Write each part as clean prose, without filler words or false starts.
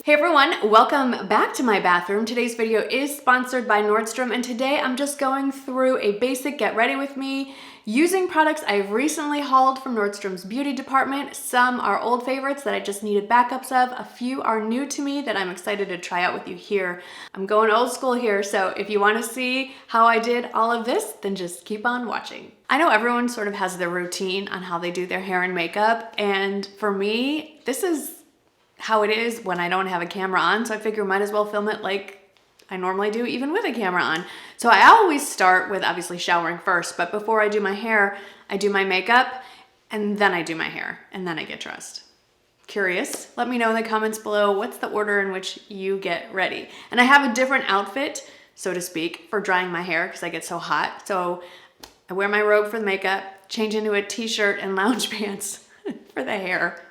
Hey everyone, welcome back to my bathroom. Today's video is sponsored by Nordstrom, and today I'm just going through a basic get ready with me using products I've recently hauled from Nordstrom's beauty department. Some are old favorites that I just needed backups of. A few are new to me that I'm excited to try out with you here. I'm going old school here, so if you want to see how I did all of this, then just keep on watching. I know everyone sort of has their routine on how they do their hair and makeup, and for me, this is how it is when I don't have a camera on, so I figure might as well film it like I normally do, even with a camera on. So I always start with obviously showering first, but before I do my hair, I do my makeup, and then I do my hair, and then I get dressed. Curious? Let me know in the comments below what's the order in which you get ready. And I have a different outfit, so to speak, for drying my hair because I get so hot. So I wear my robe for the makeup, change into a t-shirt and lounge pants for the hair,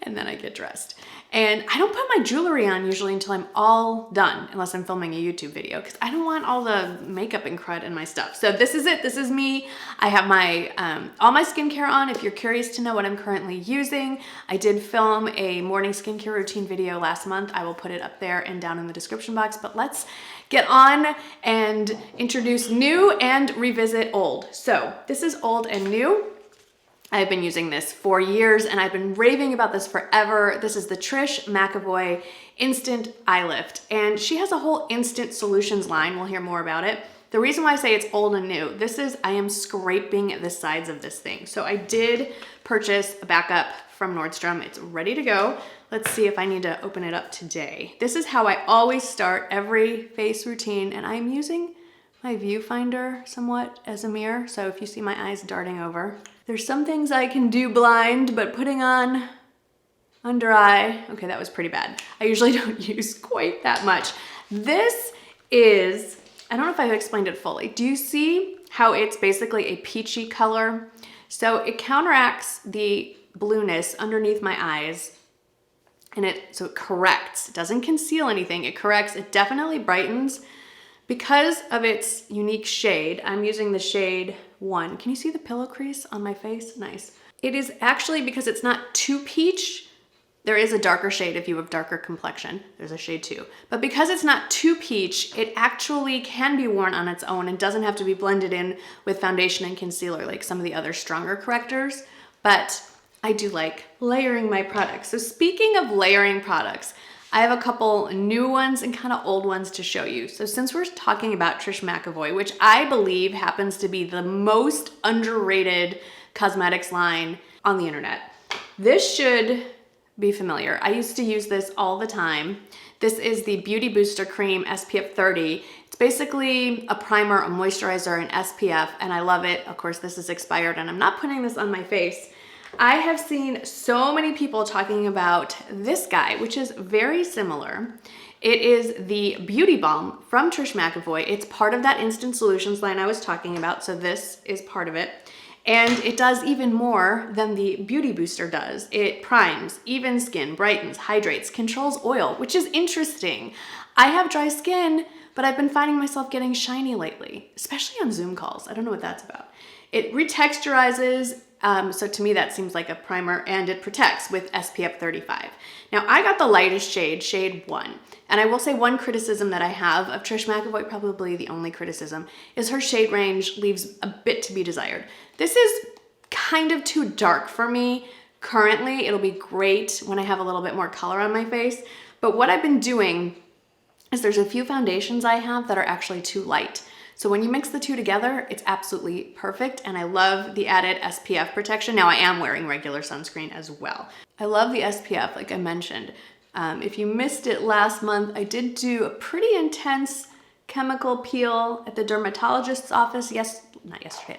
and then I get dressed. And I don't put my jewelry on usually until I'm all done, unless I'm filming a YouTube video, because I don't want all the makeup and crud in my stuff. So this is it, this is me. I have my all my skincare on. If you're curious to know what I'm currently using, I did film a morning skincare routine video last month. I will put it up there and down in the description box, but let's get on and introduce new and revisit old. So this is old and new. I've been using this for years and I've been raving about this forever. This is the Trish McEvoy Instant Eye Lift, and she has a whole instant solutions line. We'll hear more about it. The reason why I say it's old and new, I am scraping the sides of this thing. So I did purchase a backup from Nordstrom. It's ready to go. Let's see if I need to open it up today. This is how I always start every face routine, and I'm using my viewfinder somewhat as a mirror. So if you see my eyes darting over, there's some things I can do blind, but putting on under eye, okay, that was pretty bad. I usually don't use quite that much. This is, I don't know if I've explained it fully. Do you see how it's basically a peachy color? So it counteracts the blueness underneath my eyes, and so it corrects. It doesn't conceal anything, it corrects, it definitely brightens. Because of its unique shade, I'm using the shade 1. Can you see the pillow crease on my face? Nice. It is actually, because it's not too peach, there is a darker shade if you have darker complexion. There's a shade 2. But because it's not too peach, it actually can be worn on its own and doesn't have to be blended in with foundation and concealer like some of the other stronger correctors. But I do like layering my products. So speaking of layering products, I have a couple new ones and kind of old ones to show you. So since we're talking about Trish McEvoy, which I believe happens to be the most underrated cosmetics line on the internet, this should be familiar. I used to use this all the time. This is the Beauty Booster Cream SPF 30. It's basically a primer, a moisturizer, and SPF, and I love it. Of course, this is expired, and I'm not putting this on my face. I have seen so many people talking about this guy, which is very similar. It is the Beauty Balm from Trish McEvoy. It's part of that Instant Solutions line I was talking about, so this is part of it. And it does even more than the Beauty Booster does. It primes, evens skin, brightens, hydrates, controls oil, which is interesting. I have dry skin, but I've been finding myself getting shiny lately, especially on Zoom calls. I don't know what that's about. It retexturizes, so to me that seems like a primer, and it protects with SPF 35. Now I got the lightest shade, shade 1. And I will say one criticism that I have of Trish McEvoy, probably the only criticism, is her shade range leaves a bit to be desired. This is kind of too dark for me currently. It'll be great when I have a little bit more color on my face. But what I've been doing is there's a few foundations I have that are actually too light. So when you mix the two together, it's absolutely perfect, and I love the added SPF protection. Now I am wearing regular sunscreen as well. I love the SPF, like I mentioned. If you missed it last month, I did do a pretty intense chemical peel at the dermatologist's office,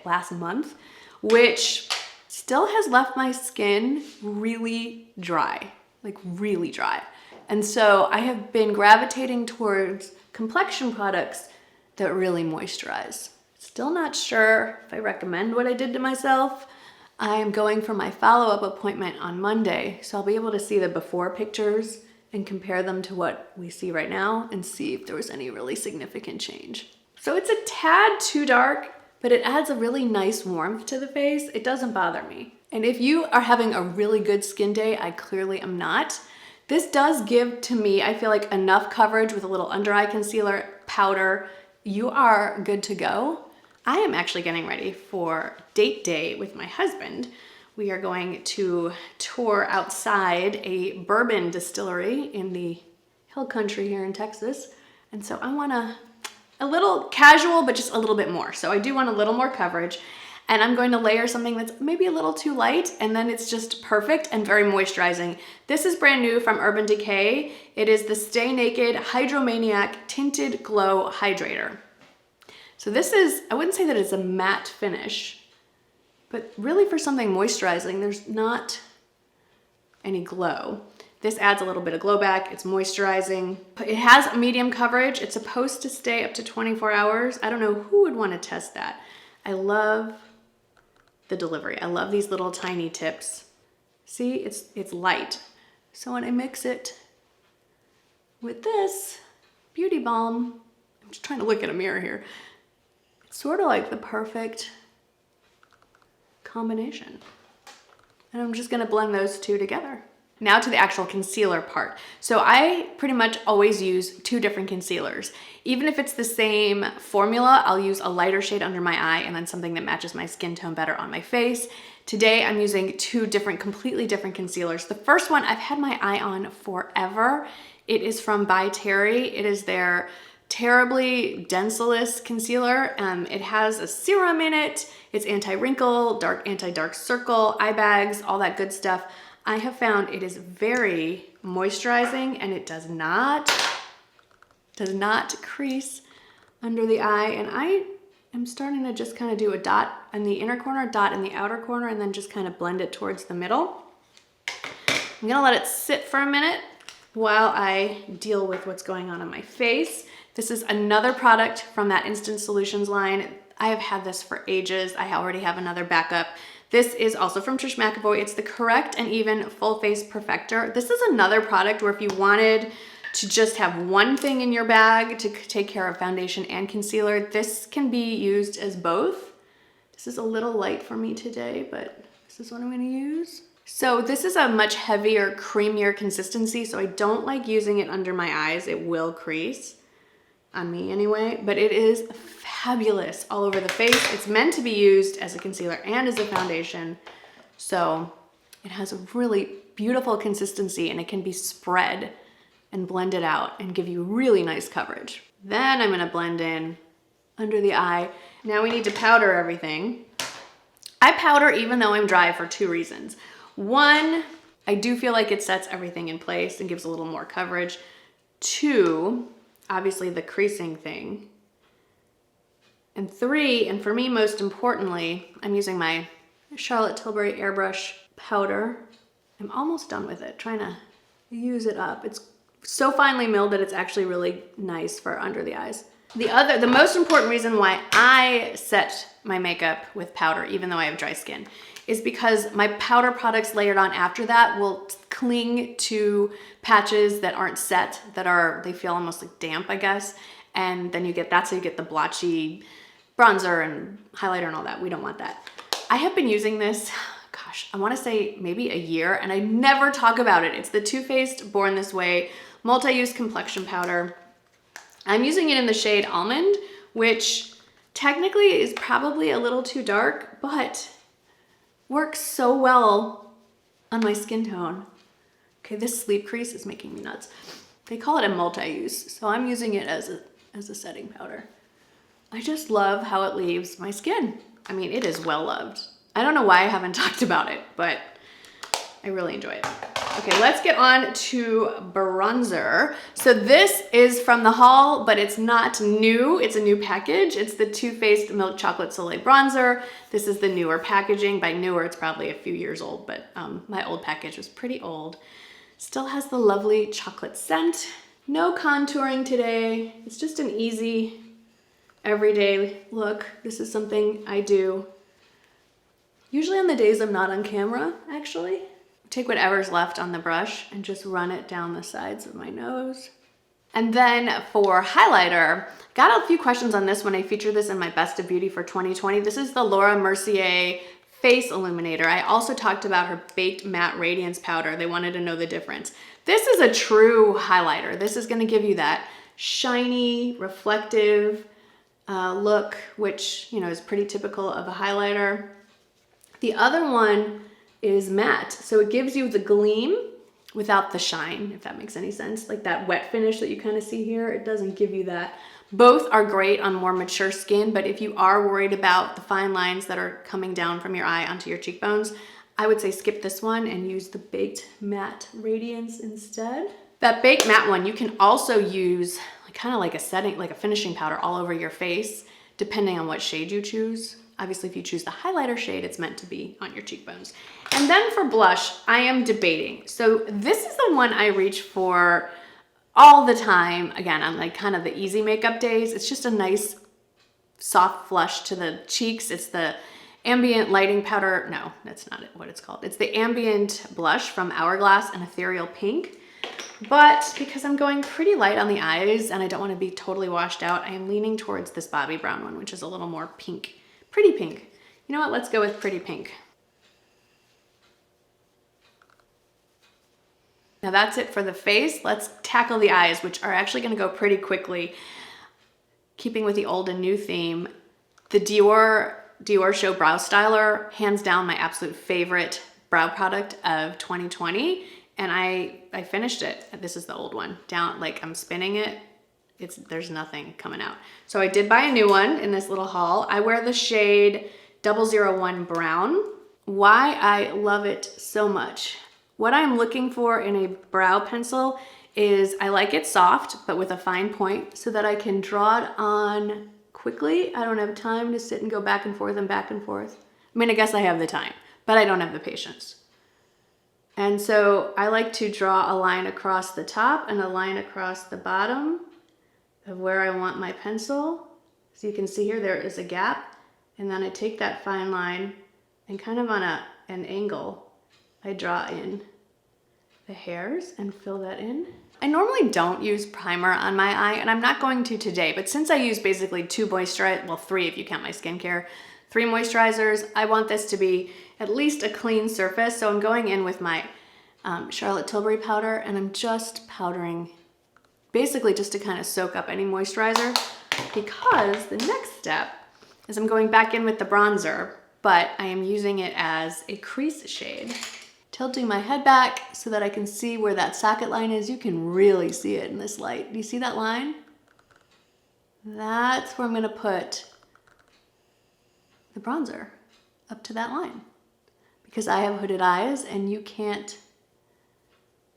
last month, which still has left my skin really dry, like really dry. And so I have been gravitating towards complexion products that really moisturize. Still not sure if I recommend what I did to myself. I am going for my follow-up appointment on Monday, so I'll be able to see the before pictures and compare them to what we see right now and see if there was any really significant change. So it's a tad too dark, but it adds a really nice warmth to the face. It doesn't bother me. And if you are having a really good skin day, I clearly am not, This does give, to me, I feel like enough coverage with a little under eye concealer, powder. You are good to go. I am actually getting ready for date day with my husband. We are going to tour outside a bourbon distillery in the hill country here in Texas. And so I want a little casual, but just a little bit more. So I do want a little more coverage. And I'm going to layer something that's maybe a little too light, and then it's just perfect and very moisturizing. This is brand new from Urban Decay. It is the Stay Naked Hydromaniac Tinted Glow Hydrator. So this is, I wouldn't say that it's a matte finish, but really for something moisturizing, there's not any glow. This adds a little bit of glow back. It's moisturizing. It has medium coverage. It's supposed to stay up to 24 hours. I don't know who would want to test that. I love the delivery. I love these little tiny tips. See, it's light. So when I mix it with this beauty balm, I'm just trying to look at a mirror here. It's sort of like the perfect combination. And I'm just gonna blend those two together. Now to the actual concealer part. So I pretty much always use two different concealers. Even if it's the same formula, I'll use a lighter shade under my eye and then something that matches my skin tone better on my face. Today I'm using two completely different concealers. The first one I've had my eye on forever. It is from By Terry. It is their Terribly Denseless concealer. It has a serum in it. It's anti-wrinkle, anti-dark circle, eye bags, all that good stuff. I have found it is very moisturizing and it does not crease under the eye. And I am starting to just kind of do a dot in the inner corner, dot in the outer corner, and then just kind of blend it towards the middle. I'm gonna let it sit for a minute while I deal with what's going on my face. This is another product from that Instant Solutions line. I have had this for ages. I already have another backup. This is also from Trish McEvoy. It's the Correct and Even Full Face Perfector. This is another product where if you wanted to just have one thing in your bag to take care of foundation and concealer, this can be used as both. This is a little light for me today, but this is what I'm gonna use. So this is a much heavier, creamier consistency, so I don't like using it under my eyes. It will crease, on me anyway, but it is fabulous all over the face. It's meant to be used as a concealer and as a foundation. So it has a really beautiful consistency and it can be spread and blended out and give you really nice coverage. Then I'm gonna blend in under the eye. Now we need to powder everything. I powder even though I'm dry for two reasons. One, I do feel like it sets everything in place and gives a little more coverage. Two, obviously the creasing thing. And three, and for me most importantly, I'm using my Charlotte Tilbury Airbrush powder. I'm almost done with it, trying to use it up. It's so finely milled that it's actually really nice for under the eyes. The most important reason why I set my makeup with powder, even though I have dry skin, is because my powder products layered on after that will cling to patches that aren't set, they feel almost like damp, I guess. And then that's how you get the blotchy bronzer and highlighter and all that. We don't want that. I have been using this, gosh, I wanna say maybe a year, and I never talk about it. It's the Too Faced Born This Way Multi-Use Complexion Powder. I'm using it in the shade Almond, which technically is probably a little too dark, but works so well on my skin tone. Okay, this sleep crease is making me nuts. They call it a multi-use, so I'm using it as a setting powder. I just love how it leaves my skin. I mean, it is well loved. I don't know why I haven't talked about it, but I really enjoy it. Okay, let's get on to bronzer. So this is from the haul, but it's not new. It's a new package. It's the Too Faced Milk Chocolate Soleil Bronzer. This is the newer packaging. By newer, it's probably a few years old, but my old package was pretty old. Still has the lovely chocolate scent. No contouring today. It's just an easy, everyday look. This is something I do usually on the days I'm not on camera, actually. Take whatever's left on the brush and just run it down the sides of my nose. And then for highlighter, got a few questions on this when I featured this in my Best of Beauty for 2020. This is the Laura Mercier face illuminator. I also talked about her Baked Matte Radiance Powder. They wanted to know the difference. This is a true highlighter. This is gonna give you that shiny, reflective look, which, you know, is pretty typical of a highlighter. The other one is matte, so it gives you the gleam without the shine, if that makes any sense. Like that wet finish that you kind of see here, it doesn't give you that. Both are great on more mature skin, but if you are worried about the fine lines that are coming down from your eye onto your cheekbones, I would say skip this one and use the Baked Matte Radiance instead. That Baked Matte one, you can also use kind of like a setting, like a finishing powder all over your face, depending on what shade you choose. Obviously, if you choose the highlighter shade, it's meant to be on your cheekbones. And then for blush, I am debating. So this is the one I reach for all the time. Again, on like kind of the easy makeup days. It's just a nice soft flush to the cheeks. It's the Ambient Lighting Powder. No, that's not what it's called. It's the Ambient Blush from Hourglass in Ethereal Pink. But because I'm going pretty light on the eyes and I don't want to be totally washed out, I am leaning towards this Bobbi Brown one, which is a little more pink. Pretty pink. You know what? Let's go with Pretty Pink. Now that's it for the face. Let's tackle the eyes, which are actually going to go pretty quickly. Keeping with the old and new theme, the Dior Show Brow Styler, hands down my absolute favorite brow product of 2020. And I finished it. This is the old one. Down, like I'm spinning it. There's nothing coming out. So I did buy a new one in this little haul. I wear the shade 001 Brown. Why I love it so much. What I'm looking for in a brow pencil is I like it soft, but with a fine point so that I can draw it on quickly. I don't have time to sit and go back and forth and back and forth. I mean, I guess I have the time, but I don't have the patience. And so I like to draw a line across the top and a line across the bottom of where I want my pencil. So you can see here, there is a gap. And then I take that fine line and kind of on an angle, I draw in the hairs and fill that in. I normally don't use primer on my eye, and I'm not going to today, but since I use basically 2 moisturizers, well 3 if you count my skincare, 3 moisturizers, I want this to be at least a clean surface. So I'm going in with my Charlotte Tilbury powder, and I'm just powdering basically just to kind of soak up any moisturizer, because the next step is I'm going back in with the bronzer, but I am using it as a crease shade. Tilting my head back so that I can see where that socket line is. You can really see it in this light. Do you see that line? That's where I'm gonna put the bronzer, up to that line. Because I have hooded eyes and you can't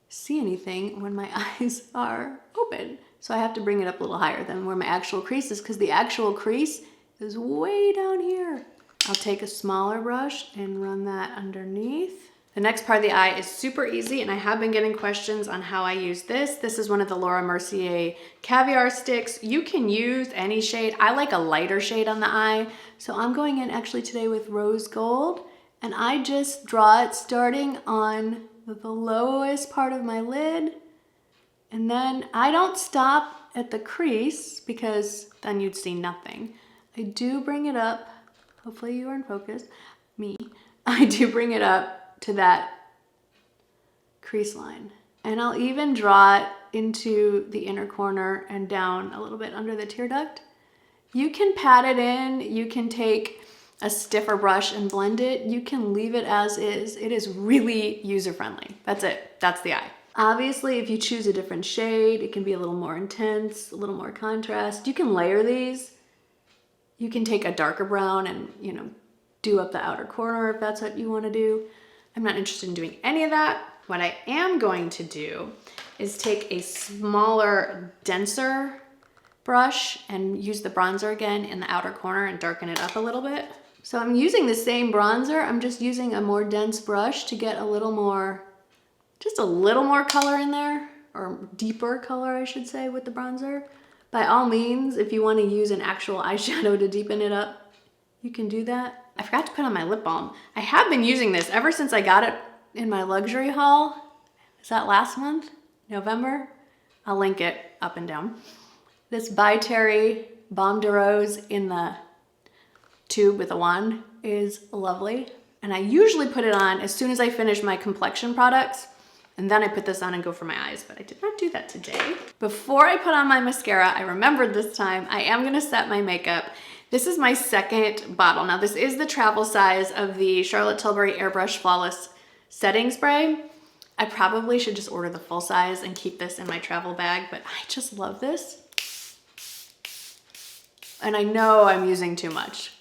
see anything when my eyes are open. So I have to bring it up a little higher than where my actual crease is, because the actual crease is way down here. I'll take a smaller brush and run that underneath. The next part of the eye is super easy, and I have been getting questions on how I use this. This is one of the Laura Mercier Caviar Sticks. You can use any shade. I like a lighter shade on the eye, so I'm going in actually today with Rose Gold, and I just draw it starting on the lowest part of my lid, and then I don't stop at the crease because then you'd see nothing. I do bring it up, hopefully you are in focus, I do bring it up to that crease line. And I'll even draw it into the inner corner and down a little bit under the tear duct. You can pat it in, you can take a stiffer brush and blend it, you can leave it as is. It is really user-friendly. That's it, that's the eye. Obviously, if you choose a different shade, it can be a little more intense, a little more contrast. You can layer these. You can take a darker brown and, you know, do up the outer corner if that's what you want to do. I'm not interested in doing any of that. What I am going to do is take a smaller, denser brush and use the bronzer again in the outer corner and darken it up a little bit. So I'm using the same bronzer, I'm just using a more dense brush to get a little more, just a little more color in there, or deeper color I should say, with the bronzer. By all means, if you want to use an actual eyeshadow to deepen it up, you can do that. I forgot to put on my lip balm. I have been using this ever since I got it in my luxury haul. Is that last month? November? I'll link it up and down. This By Terry Balm de Rose in the tube with a wand is lovely. And I usually put it on as soon as I finish my complexion products, and then I put this on and go for my eyes, but I did not do that today. Before I put on my mascara, I remembered this time, I am gonna set my makeup. This is my second bottle. Now this is the travel size of the Charlotte Tilbury Airbrush Flawless Setting Spray. I probably should just order the full size and keep this in my travel bag, but I just love this. And I know I'm using too much,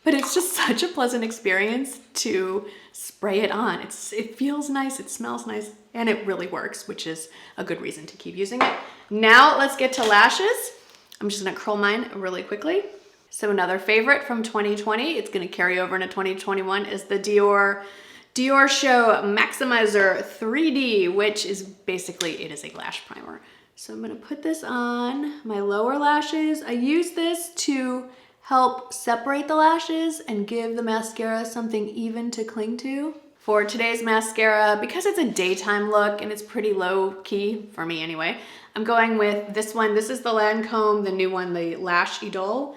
but it's just such a pleasant experience to spray it on. It feels nice, it smells nice, and it really works, which is a good reason to keep using it. Now let's get to lashes. I'm just gonna curl mine really quickly. So another favorite from 2020, it's gonna carry over into 2021, is the Dior Show Maximizer 3D, which is basically, it is a lash primer. So I'm gonna put this on my lower lashes. I use this to help separate the lashes and give the mascara something even to cling to. For today's mascara, because it's a daytime look and it's pretty low key, for me anyway, I'm going with this one. This is the Lancome, the new one, the Lash Idole.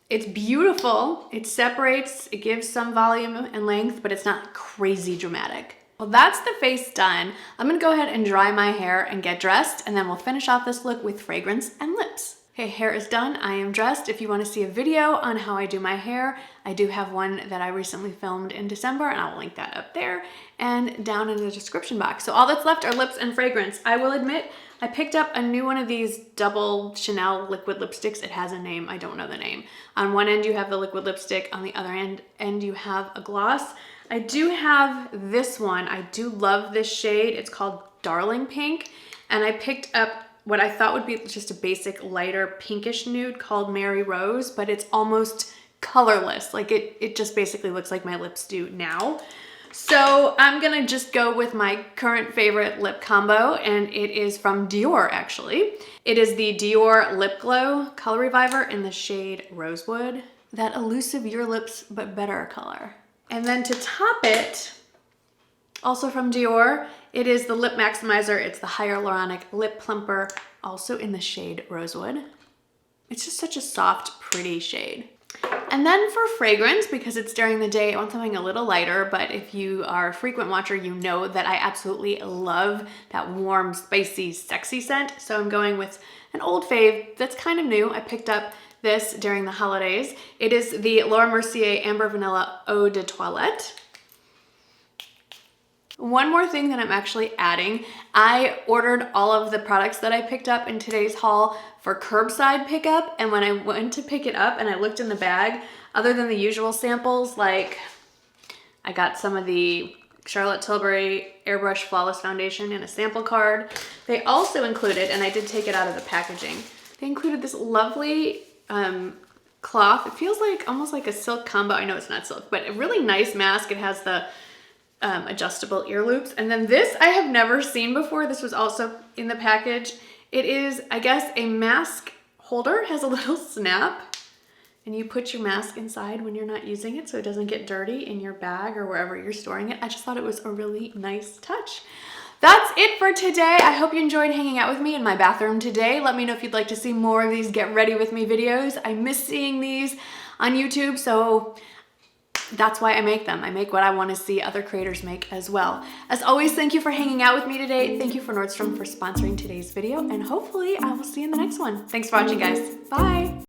It's beautiful, it separates, it gives some volume and length, but it's not crazy dramatic. Well, that's the face done. I'm gonna go ahead and dry my hair and get dressed, and then we'll finish off this look with fragrance and lips. Okay, hair is done, I am dressed. If you wanna see a video on how I do my hair, I do have one that I recently filmed in December, and I'll link that up there and down in the description box. So all that's left are lips and fragrance. I will admit, I picked up a new one of these double Chanel liquid lipsticks. It has a name, I don't know the name. On one end you have the liquid lipstick, on the other end you have a gloss. I do have this one. I do love this shade. It's called Darling Pink, and I picked up what I thought would be just a basic lighter pinkish nude called Mary Rose, but it's almost colorless. Like it just basically looks like my lips do now. So I'm gonna just go with my current favorite lip combo, and it is from Dior actually. It is the Dior Lip Glow Color Reviver in the shade Rosewood. That elusive Your Lips But Better color. And then to top it, also from Dior, it is the Lip Maximizer. It's the Hyaluronic Lip Plumper, also in the shade Rosewood. It's just such a soft, pretty shade. And then for fragrance, because it's during the day, I want something a little lighter, but if you are a frequent watcher, you know that I absolutely love that warm, spicy, sexy scent. So I'm going with an old fave that's kind of new. I picked up this during the holidays. It is the Laura Mercier Amber Vanilla Eau de Toilette. One more thing that I'm actually adding, I ordered all of the products that I picked up in today's haul for curbside pickup, and when I went to pick it up and I looked in the bag, other than the usual samples, like I got some of the Charlotte Tilbury Airbrush Flawless Foundation in a sample card. They also included, and I did take it out of the packaging, they included this lovely cloth. It feels like almost like a silk combo. I know it's not silk, but a really nice mask. It has the adjustable ear loops. And then this I have never seen before. This was also in the package. It is, I guess, a mask holder. It has a little snap, and you put your mask inside when you're not using it so it doesn't get dirty in your bag or wherever you're storing it. I just thought it was a really nice touch. That's it for today. I hope you enjoyed hanging out with me in my bathroom today. Let me know if you'd like to see more of these get ready with me videos. I miss seeing these on YouTube, so that's why I make them. I make what I want to see other creators make as well. As always, thank you for hanging out with me today. Thank you for Nordstrom for sponsoring today's video, and hopefully I will see you in the next one. Thanks for watching, guys. Bye.